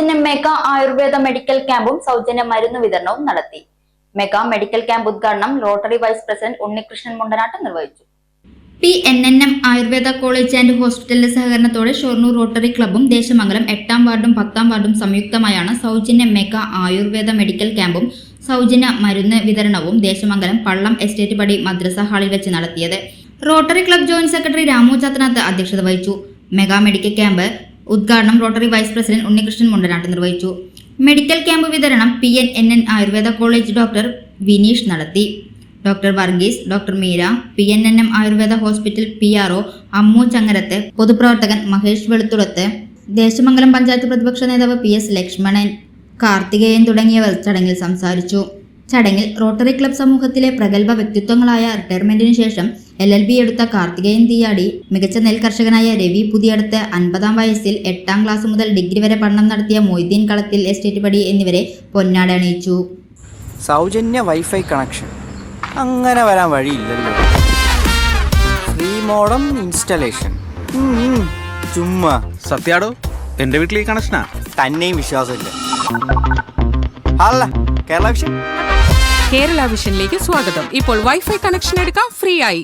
സൗജന്യ mega Ayurveda medical ക്യാമ്പും സൗജന്യ മരുന്ന് വിതരണവും നടത്തി. മെഗാ മെഡിക്കൽ ക്യാമ്പ് ഉദ്ഘാടനം Rotary vice president Unnikrishnan Mundanat നിർവഹിച്ചു. PNNM ആയുർവേദ കോളേജ് ആൻഡ് ഹോസ്പിറ്റലിന്റെ സഹകരണത്തോടെ ഷൊർണൂർ റോട്ടറി ക്ലബ്ബും ദേശമംഗലം 8ാം വാർഡും 10ാം വാർഡും സംയുക്തമായാണ് സൗജന്യ മെഗാ ആയുർവേദ മെഡിക്കൽ ക്യാമ്പും സൗജന്യ മരുന്ന് വിതരണവും ദേശമംഗലം പള്ളം എസ്റ്റേറ്റ് പടി മദ്രസ ഹാളിൽ വെച്ച് നടത്തിയത്. Rotary club joint secretary Ramu Chathanath അധ്യക്ഷത വഹിച്ചു. മെഗാ മെഡിക്കൽ ക്യാമ്പ് ഉദ്ഘാടനം Rotary vice president Unnikrishnan Mundanat നിർവഹിച്ചു. മെഡിക്കൽ ക്യാമ്പ് വിതരണം PNNN Ayurveda college doctor Vineesh നടത്തി. Doctor Varghese, doctor Meera, PNNM Ayurveda hospital PRO Ammu Changarath, പൊതുപ്രവർത്തകൻ മഹേഷ് വെളുത്തുളത്ത്, ദേശമംഗലം പഞ്ചായത്ത് പ്രതിപക്ഷ നേതാവ് PS ലക്ഷ്മണൻ, കാർത്തികേയൻ തുടങ്ങിയവർ ചടങ്ങിൽ സംസാരിച്ചു. ചടങ്ങിൽ റോട്ടറി ക്ലബ്ബ് സമൂഹത്തിലെ പ്രഗത്ഭ വ്യക്തിത്വങ്ങളായ റിട്ടയർമെന്റിനു ശേഷം LLB എടുത്ത കാർത്തികേയൻ തീയാടി, മികച്ച നെൽ കർഷകനായ രവി പുതിയടത്ത്, 50ാം വയസ്സിൽ 8ാം ക്ലാസ് മുതൽ ഡിഗ്രി വരെ പഠനം നടത്തിയ മൊയ്തീൻ കളത്തിൽ എസ്റ്റേറ്റ് പടി എന്നിവരെ പൊന്നാട അണിയിച്ചു. സൗജന്യ വൈഫൈ കണക്ഷൻ അങ്ങനെ വരാൻ വഴിയില്ലല്ലോ. ഫ്രീ മോഡം ഇൻസ്റ്റലേഷൻ ചുമ്മാ. സത്യാടോ, എന്റെ വീട്ടിൽ ഈ കണക്ഷനാ. തന്നെയും വിശ്വാസമില്ല. അല്ല, കേരള വിഷൻ. കേരള വിഷനിലേക്ക് സ്വാഗതം. ഇപ്പോൾ വൈഫൈ കണക്ഷൻ എടുക്കാം ഫ്രീ ആയി.